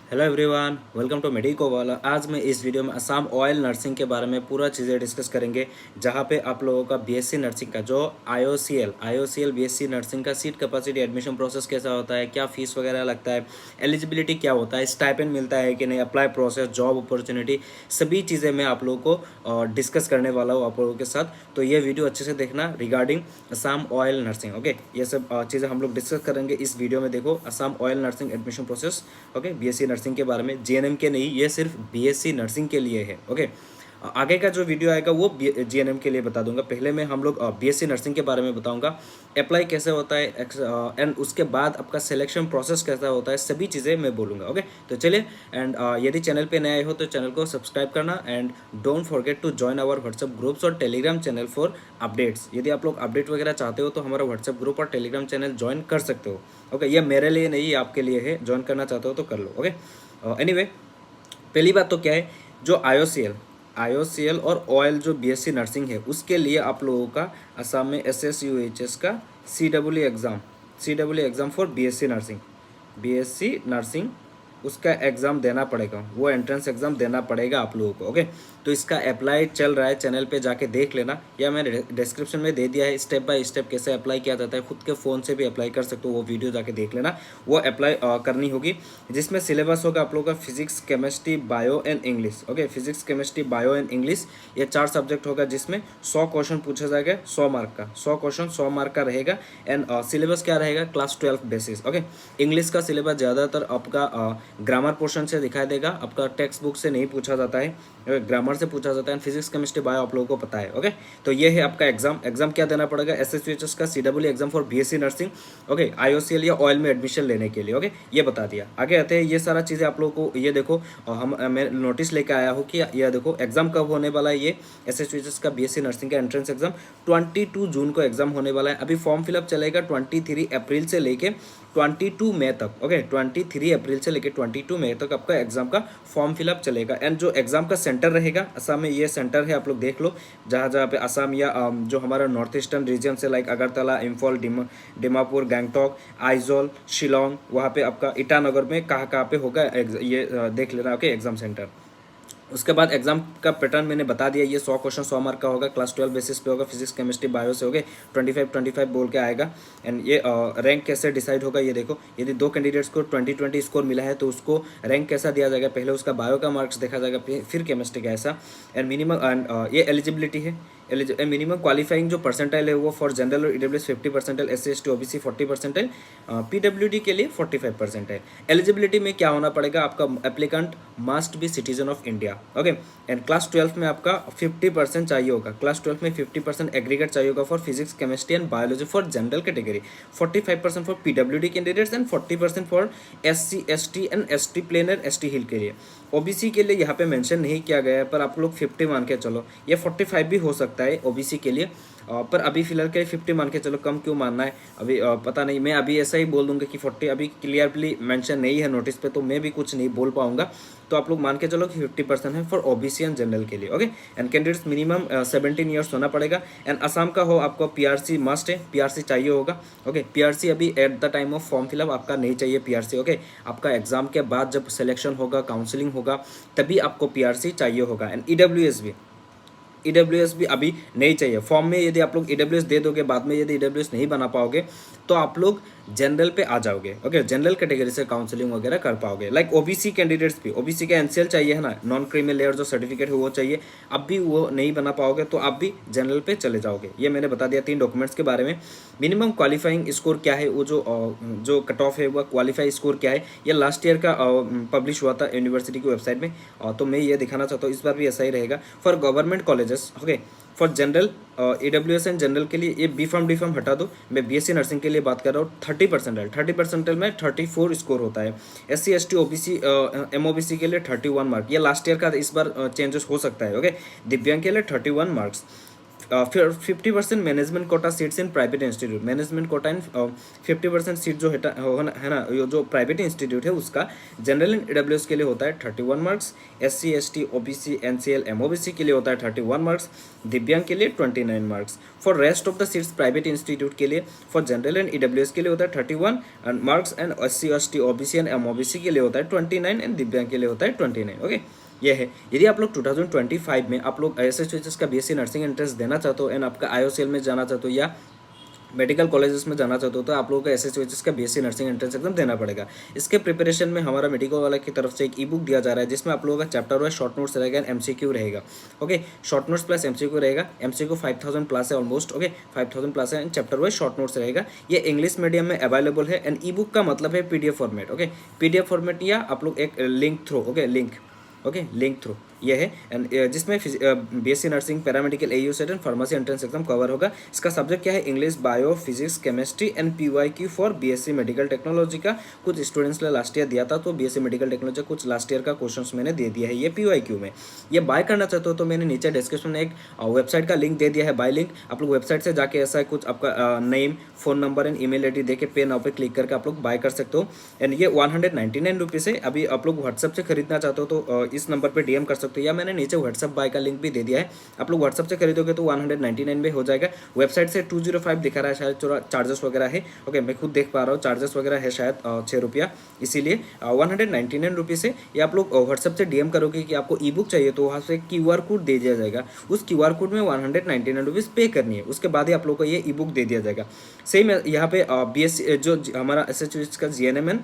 Hello everyone, welcome to medico वाला। आज मैं इस वीडियो में असम ऑयल नर्सिंग के बारे में पूरा चीज़ें डिस्कस करेंगे, जहां पे आप लोगों का बीएससी नर्सिंग का जो आईओसीएल बीएससी नर्सिंग का सीट कैपेसिटी एडमिशन प्रोसेस कैसा होता है, क्या फीस वगैरह लगता है, एलिजिबिलिटी क्या होता है, स्टाइपेंड मिलता है कि नहीं, अप्लाई प्रोसेस, जॉब अपॉर्चुनिटी, सभी चीज़ें मैं आप लोगों को डिस्कस करने वाला हूँ आप लोगों के साथ। तो ये वीडियो अच्छे से देखना regarding Assam oil nursing. Okay, ये सब चीज़ें हम लोग डिस्कस करेंगे इस वीडियो में। देखो, Assam oil nursing admission process, okay, BSc nursing के बारे में, जीएनएम के नहीं, ये सिर्फ बीएससी नर्सिंग के लिए है। ओके, आगे का जो वीडियो आएगा वो जीएनएम के लिए बता दूंगा। पहले मैं हम लोग बीएससी नर्सिंग के बारे में बताऊंगा, अप्लाई कैसे होता है एंड उसके बाद आपका सिलेक्शन प्रोसेस कैसा होता है, सभी चीज़ें मैं बोलूँगा। ओके, तो चलिए, एंड यदि चैनल पे नए हो तो चैनल को सब्सक्राइब करना and don't forget to join our WhatsApp groups और टेलीग्राम चैनल फॉर अपडेट्स। यदि आप लोग अपडेट वगैरह चाहते हो तो हमारा व्हाट्सएप ग्रुप और टेलीग्राम चैनल ज्वाइन कर सकते हो। ओके, ये मेरे लिए नहीं, आपके लिए है। ज्वाइन करना चाहते हो तो कर लो। ओके, एनीवे, पहली बात तो क्या है, जो आईओसीएल और ऑयल जो बीएससी नर्सिंग है, उसके लिए आप लोगों का असम में एसएसयूएचएस का C W exam for BSc nursing उसका एग्ज़ाम देना पड़ेगा। वो एंट्रेंस एग्ज़ाम देना पड़ेगा आप लोगों को। ओके, तो इसका अप्लाई चल रहा है, चैनल पे जाके देख लेना, या मैंने डिस्क्रिप्शन में दे दिया है स्टेप बाय स्टेप कैसे अप्लाई किया जाता है। खुद के फ़ोन से भी अप्लाई कर सकते हो, वो वीडियो जाके देख लेना। वो अप्लाई करनी होगी, जिसमें सिलेबस होगा आप लोगों का physics, chemistry, bio and English. Okay, physics, chemistry, bio and English, ये 4 सब्जेक्ट होगा, जिसमें 100 क्वेश्चन पूछा जाएगा, 100 मार्क का, 100 क्वेश्चन 100 मार्क का रहेगा। एंड सिलेबस क्या रहेगा, क्लास 12 बेसिस। ओके, इंग्लिश का सिलेबस ज़्यादातर आपका ग्रामर पोर्शन से दिखाई देगा, आपका टेक्स्ट बुक से नहीं पूछा जाता है, ग्रामर से पूछा जाता है। फिजिक्स, केमिस्ट्री, बायो आप लोगों को पता है। ओके, तो ये है आपका एग्जाम क्या देना पड़ेगा, एसएसयूएचएस का CW exam for BSc nursing. Okay, IOCL या ऑयल में एडमिशन लेने के लिए। ओके, ये बता दिया। आगे आते हैं, ये सारा चीज़ें आप लोगों को, ये देखो, मैं नोटिस लेके आया हूँ कि ये देखो एग्जाम कब होने वाला है। ये एसएसयूएचएस का बीएससी नर्सिंग का एंट्रेंस एग्जाम 22 जून को एग्जाम होने वाला है। अभी फॉर्म फिलअप चलेगा 23 अप्रैल से लेके 22 मई तक। ओके, 23 अप्रैल से लेके 22 मई तक आपका एग्जाम का फॉर्म फिलअप चलेगा। एंड जो एग्जाम का सेंटर रहेगा, असम में ये सेंटर है, आप लोग देख लो, जहाँ जहाँ पे असम या जो हमारा नॉर्थ ईस्टर्न रीजन से, लाइक अगरतला, इम्फॉल, डिमापुर, गैंगटॉक, आइजोल, शिलोंग, वहाँ पे आपका ईटानगर में कहाँ पे होगा, ये देख लेना। Okay, exam centre. उसके बाद एग्जाम का पैटर्न मैंने बता दिया, ये 100 क्वेश्चन 100 मार्क का होगा, क्लास 12 बेसिस पे होगा, फिजिक्स, केमिस्ट्री, बायो से होगे, 25 बोल के आएगा। एंड ये रैंक कैसे डिसाइड होगा, ये देखो, यदि 2 कैंडिडेट्स को 20 स्कोर मिला है तो उसको रैंक कैसा दिया जाएगा, पहले उसका बायो का मार्क्स देखा जाएगा, फिर केमिस्ट्री का, ऐसा। एंड मिनिमम, एंड ये एलिजिबिलिटी है, मिनिमम क्वालिफाइंग जो परसेंटाइल है वो फॉर जनरल और EWS 50 percentile, SC ST OBC 40 percentile, PWD के लिए 45 परसेंटाइल। एलिजिबिलिटी में क्या होना पड़ेगा, आपका applicant must be citizen of India. Okay, and class 12 में आपका 50% चाहिए होगा, क्लास 12 में 50% एग्रीगेट चाहिए होगा for physics, chemistry and biology for general category, 45% for PWD candidates and 40% for SC ST and ST plainer, ST hill के लिए। OBC के लिए यहाँ पे मेंशन नहीं किया गया है, पर आप लोग 50 मान के चलो, ये 45 भी हो सकता है ओबीसी के लिए, पर अभी फिलहाल के 50 मान के चलो, कम क्यों मानना है अभी, पता नहीं, मैं अभी ऐसा ही बोल दूंगा कि 40, अभी क्लियरली मेंशन नहीं है नोटिस पे, तो मैं भी कुछ नहीं बोल पाऊंगा। तो आप लोग मान के चलो कि 50% है फॉर ओबीसी एंड जनरल के लिए। Okay, and candidates minimum 17 years होना पड़ेगा। एंड असम का हो, आपको पीआरसी मस्ट है, पीआरसी चाहिए होगा। ओके, पीआरसी अभी at the time of form fill up आपका नहीं चाहिए पीआरसी। ओके, आपका एग्जाम के बाद जब सिलेक्शन होगा, काउंसलिंग होगा, तभी आपको पीआरसी चाहिए होगा। एंड ईडब्ल्यूएस भी अभी नहीं चाहिए फॉर्म में। यदि आप लोग ईडब्ल्यूएस दे दोगे, बाद में यदि ईडब्ल्यूएस नहीं बना पाओगे तो आप लोग जनरल पे आ जाओगे। ओके, जनरल कैटेगरी से काउंसलिंग वगैरह कर पाओगे। लाइक ओबीसी कैंडिडेट्स भी, ओबीसी का एनसीएल चाहिए है ना, नॉन क्रीमी लेयर जो सर्टिफिकेट है वो चाहिए, अब भी वो नहीं बना पाओगे तो आप भी जनरल पे चले जाओगे। ये मैंने बता दिया 3 डॉक्यूमेंट्स के बारे में। मिनिमम क्वालिफाइंग स्कोर क्या है, वो जो कट ऑफ है, वो क्वालिफाई स्कोर क्या है, ये लास्ट ईयर का पब्लिश हुआ था यूनिवर्सिटी की वेबसाइट में, तो मैं ये दिखाना चाहता हूँ, इस बार भी ऐसा ही रहेगा for government colleges. Okay, for general EWS and general के लिए ये बी फार्म हटा दो, मैं बीएससी नर्सिंग के लिए बात कर रहा हूँ। 30 परसेंटाइल में 34 स्कोर होता है। एससी एसटी ओबीसी एमओबीसी के लिए 31 मार्क, ये लास्ट ईयर का, इस बार चेंजेस हो सकता है। ओके, दिव्यांग के लिए 31 मार्क्स। फिर 50% management quota seats in private institute, management quota in 50% seat जो है ना ये जो प्राइवेट इंस्टीट्यूट है उसका जनरल एंड ईडब्ल्यूएस के लिए होता है 31 marks, SC ST OBC NCL MOBC के लिए होता है 31 मार्क्स, दिव्यांग के लिए 29 marks. For rest of the seats private institute के लिए फॉर जनरल एंड ईडब्ल्यूएस के लिए होता है 31 marks and SC ST OBC and MOBC के लिए होता है 29 एंड दिव्यांग के लिए होता है 29। ओके, ये है। यदि आप लोग 2025 में आप लोग SHS का BSc नर्सिंग एंट्रेंस देना चाहते हो एंड आपका IOCL में जाना चाहते हो या मेडिकल कॉलेजेस में जाना चाहते हो तो आप लोगों को SHS का BSc नर्सिंग एंट्रेंस एग्जाम देना पड़ेगा। इसके प्रिपरेशन में हमारा मेडिकल वाला की तरफ से एक ई-बुक दिया जा रहा है जिसमें आप लोगों का चैप्टर वाइज शॉर्ट नोट्स रहेगा एंड MCQ रहेगा। Okay, short notes plus MCQ रहेगा। MCQ 5000 प्लस है ऑलमोस्ट। ओके, 5000 प्लस है and chapter wise short notes रहेगा। ये इंग्लिश मीडियम में अवेलेबल है एंड ई-बुक का मतलब है PDF format. Okay, PDF format या आप लोग एक लिंक थ्रू, लिंक थ्रू ये है एंड जिसमें BSc nursing paramedical AU set and pharmacy entrance exam cover होगा। इसका सब्जेक्ट क्या है? English, bio, physics, chemistry and PYQ for BSc medical technology का कुछ स्टूडेंट्स ने लास्ट ईयर दिया था तो BSc मेडिकल टेक्नोलॉजी कुछ लास्ट ईयर का क्वेश्चंस मैंने दे दिया है ये PYQ में। ये बाय करना चाहते हो तो मैंने नीचे डिस्क्रिप्शन में एक वेबसाइट का लिंक दे दिया है, बाय लिंक। आप लोग वेबसाइट से जाके ऐसा कुछ आपका name, phone number and email ID दे के पे नाउ पे क्लिक करके आप लोग बाय कर सकते हो एंड ये 199 रुपीज़ है। अभी आप लोग व्हाट्सएप से खरीदना चाहते हो तो इस नंबर पर DM कर सकते हो या मैंने नीचे व्हाट्सएप बाय का लिंक भी दे दिया है। आप लोग व्हाट्सएप से खरीदोगे तो 199 में हो जाएगा। वेबसाइट से 205 दिखा रहा है, शायद चार्जेस वगैरह है। ओके, मैं खुद देख पा रहा हूँ चार्जेस वगैरह है शायद 6 रुपया, इसीलिए 199 रुपीज़ है। या आप लोग व्हाट्सएप से DM करोगे कि आपको ई-बुक चाहिए तो वहाँ से QR कोड दे दिया जाएगा। उस QR कोड में 199 रुपीज़ पे करनी है, उसके बाद ही आप लोग को ये ई-बुक दे दिया जाएगा। सेम यहाँ पे BSc जो हमारा SHS का GNM and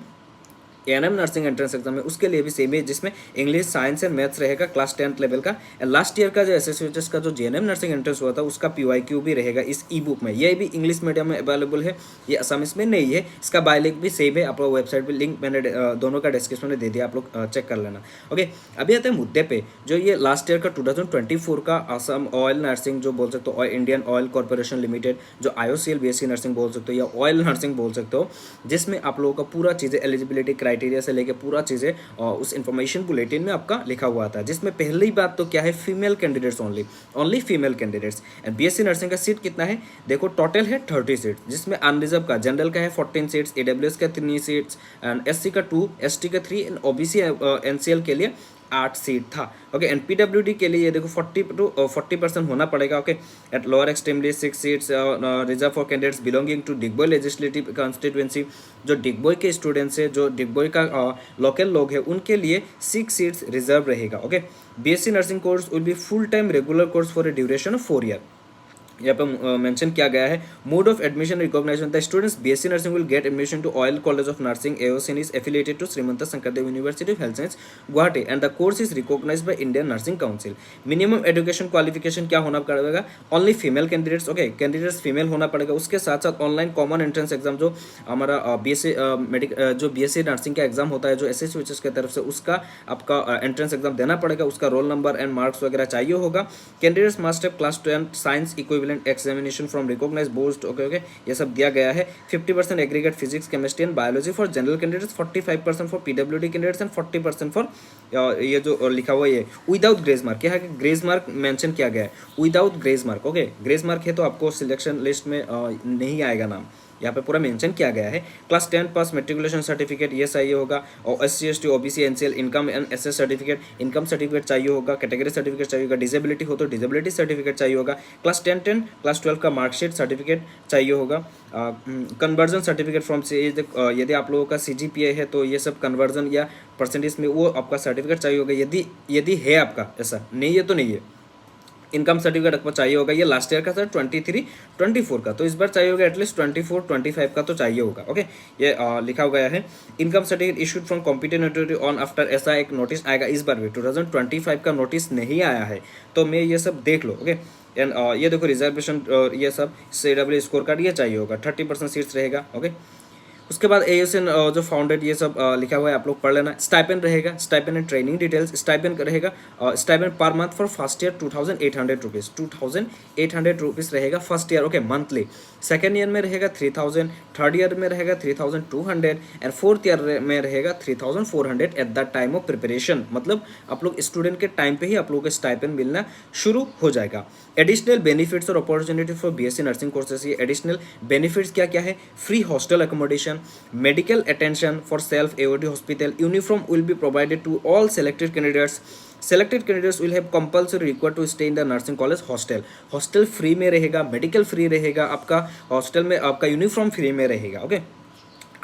ANM nursing entrance exam है उसके लिए भी सेम है जिसमें इंग्लिश, साइंस एंड मैथ्स रहेगा क्लास 10th लेवल का। लास्ट ईयर का जो SHS का जो GNM नर्सिंग एंट्रेंस हुआ था उसका PYQ भी रहेगा इस ई-बुक में। ये भी इंग्लिश मीडियम में अवेलेबल है, ये असमिस में नहीं है। इसका बाय लिंक भी सेम है, आप लोग वेबसाइट पर लिंक मैंने दोनों का डिस्क्रिप्शन में दे दिया, आप लोग चेक कर लेना। ओके, अभी आते हैं मुद्दे पे। जो ये लास्ट ईयर का 2024 का असम ऑयल नर्सिंग जो बोल सकते हो, इंडियन ऑयल कॉर्पोरेशन लिमिटेड जो IOCL BSc नर्सिंग बोल सकते हो या ऑयल नर्सिंग बोल सकते हो, जिसमें आप लोगों का पूरा चीज़ें एलिजिबिलिटी क्राइटेरिया से लेके पूरा चीज़ें उस इन्फॉर्मेशन बुलेटिन में आपका लिखा हुआ था। जिसमें पहली बात तो क्या है, female candidates only female candidates. And BSc nursing का सीट कितना है? देखो टोटल है 30 सीट, जिसमें अनरिजर्व का जनरल का है 14 सीट्स, AWS का 3 सीट्स एंड SC का 2, ST का 3 एंड OBC NCL के लिए 8 सीट था। ओके, एंड PWD के लिए ये देखो 40% होना पड़ेगा। Okay, at lower extremely 6 seats reserve for candidates belonging to Digboi legislative constituency. जो डिगबोई के स्टूडेंट्स है, जो डिगबोई का लोकल लोग है, उनके लिए 6 सीट्स रिजर्व रहेगा। Okay, BSc nursing course will be full time regular course for a duration of 4 year. यहाँ पे मेंशन किया गया है mode of admission recognisation the students BSc nursing will get admission to Oil College of Nursing AOCN is affiliated to Srimanta Sankardev University of Health Science Guwahati and the course is recognised by Indian Nursing Council. Minimum education qualification क्या होना पड़ेगा? Only female candidates. Okay, candidates female होना पड़ेगा। उसके साथ साथ online common entrance exam जो हमारा जो BSc नर्सिंग का एग्जाम होता है जो SHS की तरफ से, उसका आपका एंट्रेंस एग्जाम देना पड़ेगा। उसका रोल नंबर एंड मार्क्स वगैरह चाहिए होगा। Candidates must have class 10 science equivalent examination from recognised board. Okay, ये सब दिया गया है। 50% aggregate physics, chemistry and biology for general candidates, 45% for PWD candidates and 40% for ये जो लिखा हुआ है विदाउट ग्रेस मार्क। क्या है कि ग्रेस मार्क मेंशन किया गया है, without grace mark. Okay, grace mark है तो आपको सिलेक्शन लिस्ट में नहीं आएगा नाम, यहाँ पे पूरा मेंशन किया गया है। क्लास 10 पास मेट्रिकुलेशन सर्टिफिकेट ये चाहिए होगा और SC ST OBC NCL income and SS certificate, income certificate चाहिए होगा। कैटेगरी सर्टिफिकेट चाहिए होगा। डिसेबिलिटी हो तो डिसेबिलिटी सर्टिफिकेट चाहिए होगा। क्लास 10 क्लास 12 का मार्कशीट सर्टिफिकेट चाहिए होगा। कन्वर्जन सर्टिफिकेट फ्रॉम से यदि आप लोगों का CGPA है तो ये सब कन्वर्जन या परसेंटेज में वो आपका सर्टिफिकेट चाहिए होगा। यदि है आपका, ऐसा नहीं है तो नहीं है। इनकम सर्टिफिकेट आपको चाहिए होगा। ये लास्ट ईयर का था 23-24 का, तो इस बार चाहिए होगा एटलीस्ट 24-25 का तो चाहिए होगा। ओके, ये लिखा गया है। Income certificate issued from competent authority on after, ऐसा एक नोटिस आएगा इस बार भी। 2025 का नोटिस नहीं आया है तो मैं ये सब देख लो। ओके, एंड ये देखो रिजर्वेशन और ये सब CW स्कोर कार्ड ये चाहिए होगा। 30% सीट्स रहेगा। ओके, उसके बाद AUCN जो फाउंडेड ये सब लिखा हुआ है, आप लोग पढ़ लेना। स्टाइपेंड रहेगा, stipend and training details. Stipend रहेगा, stipend per month for first year 2800 rupees, 2800 rupees रहेगा first year, okay, monthly. Second year में रहेगा 3000, थर्ड ईयर में रहेगा 3200 एंड फोर्थ ईयर में रहेगा 3400 at the time of preparation. मतलब आप लोग स्टूडेंट के टाइम पे ही आप लोगों को स्टाइपेंड मिलना शुरू हो जाएगा। एडिशनल बेनिफिट्स और opportunity for BSc nursing courses. ये एडिशनल बेनिफिट्स क्या क्या है? Free hostel accommodation, medical attention for self AOD hospital, uniform will be provided to all selected candidates. Selected candidates will have compulsory required to stay in the nursing college hostel. Hostel free में रहेगा, medical free रहेगा, आपका hostel में आपका uniform free में रहेगा, okay.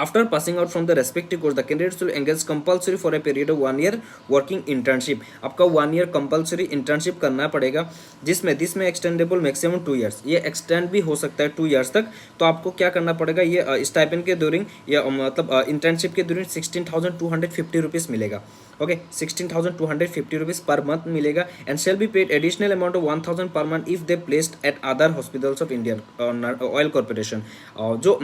After passing out from the respective course, the candidates will engage compulsory for a period of 1 year working internship. आपका 1 year compulsory internship करना पड़ेगा, जिसमें एक्सटेंडेबल मैक्सिमम 2 years, ये एक्सटेंड भी हो सकता है 2 years तक। तो आपको क्या करना पड़ेगा, ये स्टाइपेंड के ड्यूरिंग या मतलब इंटर्नशिप के ड्यूरिंग 16,250 रुपीज़ मिलेगा, ओके, 16,250 रुपीज़ पर मंथ मिलेगा। And shall be paid additional amount of 1,000 per month if they placed at other hospitals of Indian oil corporation. जो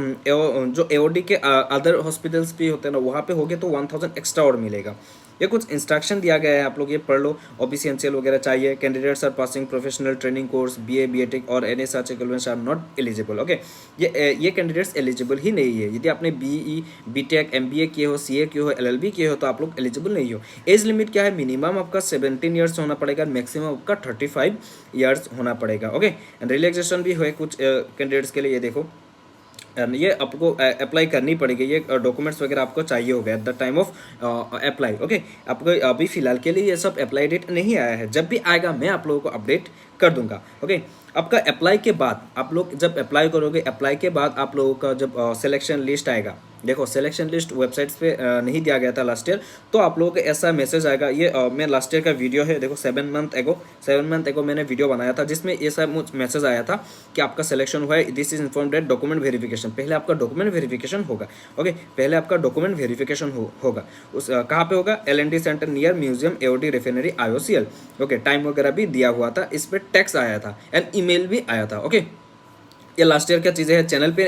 AOD के अदर हॉस्पिटल्स भी होते हैं ना, वहाँ पे हो गए तो 1000 एक्स्ट्रा और मिलेगा। ये कुछ इंस्ट्रक्शन दिया गया है, आप लोग ये पढ़ लो। OBC NCL वगैरह चाहिए। Candidates are passing professional training course BA BTech और NSH equivalents are not eligible, okay. ये कैंडिडेट्स एलिजिबल ही नहीं है। यदि आपने BE BTech MBA किए हो, CA किए हो, LLB किए हो तो आप लोग एलिजिबल नहीं हो। एज लिमिट क्या है? मिनिमम आपका 17 ईयर्स होना पड़ेगा, मैक्सिमम आपका 35 ईयर्स होना पड़ेगा, ओके। एंड रिलैक्सेशन भी है कुछ कैंडिडेट्स के लिए, ये देखो, ये आपको अप्लाई करनी पड़ेगी। ये डॉक्यूमेंट्स वगैरह आपको चाहिए होगा at the time of apply, okay. आपको अभी फिलहाल के लिए ये सब अप्लाई डेट नहीं आया है, जब भी आएगा मैं आप लोगों को अपडेट कर दूंगा, ओके। आपका अप्लाई के बाद आप लोग जब अप्लाई करोगे, अप्लाई के बाद आप लोगों का जब सिलेक्शन लिस्ट आएगा, देखो सिलेक्शन लिस्ट वेबसाइट्स पे नहीं दिया गया था लास्ट ईयर, तो आप लोगों को ऐसा मैसेज आएगा। ये मैं लास्ट ईयर का वीडियो है, देखो 7 मंथ एगो मैंने वीडियो बनाया था, जिसमें ये सब मैसेज आया था कि आपका सिलेक्शन हुआ है। This is informed at document verification. पहले आपका डॉक्यूमेंट वेरिफिकेशन होगा, ओके, पहले आपका डॉक्यूमेंट वेरिफिकेशन होगा। उस कहाँ पे होगा? LND centre near museum AOD refinery IOCL, okay. Time वगैरह भी दिया हुआ था, इस पर टैक्स आया था एंड ईमेल भी आया था, ओके। ये लास्ट ईयर क्या चीज़ें हैं चैनल पे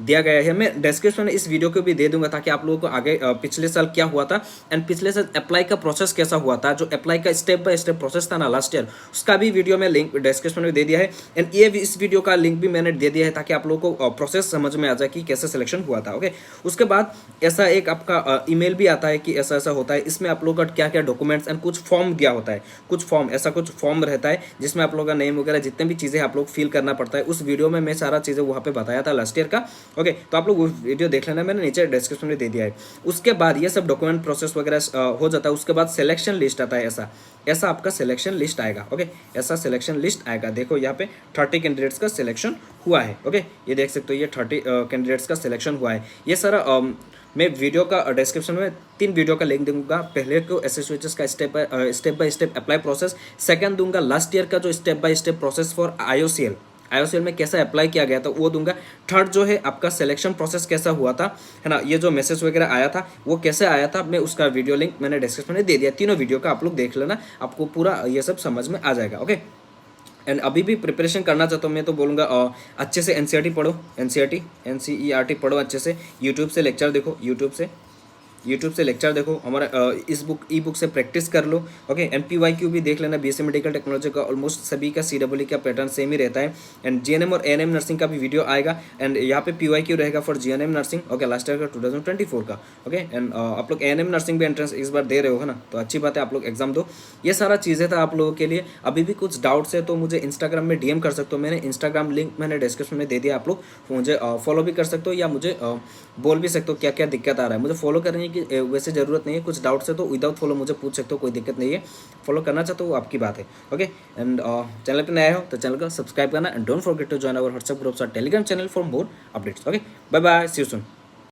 दिया गया है। मैं डिस्क्रिप्शन में इस वीडियो को भी दे दूंगा, ताकि आप लोगों को आगे पिछले साल क्या हुआ था एंड पिछले साल अप्लाई का प्रोसेस कैसा हुआ था, जो अप्लाई का स्टेप बाय स्टेप प्रोसेस था ना लास्ट ईयर, उसका भी वीडियो में लिंक डिस्क्रिप्शन में दे दिया है। एंड ये भी इस वीडियो का लिंक भी मैंने दे दिया है, ताकि आप लोगों को प्रोसेस समझ में आ जाए कि कैसे सिलेक्शन हुआ था, ओके। उसके बाद ऐसा एक आपका ईमेल भी आता है कि ऐसा ऐसा होता है, इसमें आप लोगों का क्या क्या डॉक्यूमेंट्स एंड कुछ फॉर्म दिया होता है, कुछ फॉर्म रहता है, जिसमें आप लोगों का नेम वगैरह जितने भी चीज़ें आप लोग फिल करना पड़ता है। उस वीडियो में मैं सारा चीज़ें वहाँ पे बताया था लास्ट ईयर का, ओके। तो आप लोग वो वीडियो देख लेना, मैंने नीचे डिस्क्रिप्शन में दे दिया है। उसके बाद ये सब डॉक्यूमेंट प्रोसेस वगैरह हो जाता है। उसके बाद सिलेक्शन लिस्ट आता है, ऐसा आपका सिलेक्शन लिस्ट आएगा, ओके। ऐसा सिलेक्शन लिस्ट आएगा। देखो यहाँ पे 30 कैंडिडेट्स का सिलेक्शन हुआ है, ओके। ये देख सकते हो, ये 30 कैंडिडेट्स का सिलेक्शन हुआ है। ये सारा मैं वीडियो का डिस्क्रिप्शन में 3 वीडियो का लिंक दूंगा। पहले को SSHS का step by step apply process, second दूंगा लास्ट ईयर का जो step by step process for IOCL में कैसा अप्लाई किया गया था वो दूंगा। थर्ड जो है आपका सिलेक्शन प्रोसेस कैसा हुआ था, है ना, ये जो मैसेज वगैरह आया था वो कैसे आया था, मैं उसका वीडियो लिंक मैंने डिस्क्रिप्शन में दे दिया। तीनों वीडियो का आप लोग देख लेना, आपको पूरा ये सब समझ में आ जाएगा, ओके। एंड अभी भी प्रिपरेशन करना चाहता हूँ मैं तो बोलूँगा अच्छे से NCERT पढ़ो, NCERT पढ़ो अच्छे से। यूट्यूब से लेक्चर देखो, यूट्यूब से लेक्चर देखो, हमारा इस ई बुक से प्रैक्टिस कर लो, ओके। एंड PYQ भी देख लेना। BSc मेडिकल टेक्नोलॉजी का ऑलमोस्ट सभी का CEE का पैटर्न सेम ही रहता है। एंड GNM और ANM नर्सिंग का भी वीडियो आएगा। एंड यहाँ पे PYQ रहेगा for GNM nursing, okay, last year का 2024 का, ओके। एंड आप लोग ANM नर्सिंग भी एंट्रेंस इस बार दे रहे हो, है ना, तो अच्छी बात है, आप लोग एग्जाम दो। ये सारा चीज़ें था आप लोगों के लिए। अभी भी कुछ डाउट्स है तो मुझे इंस्टाग्राम में DM कर सकते हो। मैंने इंस्टाग्राम लिंक मैंने डिस्क्रिप्शन में दे दिया, आप लोग मुझे फॉलो भी कर सकते हो, या मुझे बोल भी सकते हो क्या क्या दिक्कत आ रहा है। मुझे फॉलो करने की वैसे जरूरत नहीं है, कुछ डाउट्स है तो विदाउट फॉलो मुझे पूछ सकते हो, कोई दिक्कत नहीं है। फॉलो करना चाहते हो वो आपकी बात है, ओके। एंड चैनल पे नया हो तो चैनल को सब्सक्राइब करना and don't forget to join our WhatsApp groups और Telegram channel for more updates, okay. Bye bye, see you soon.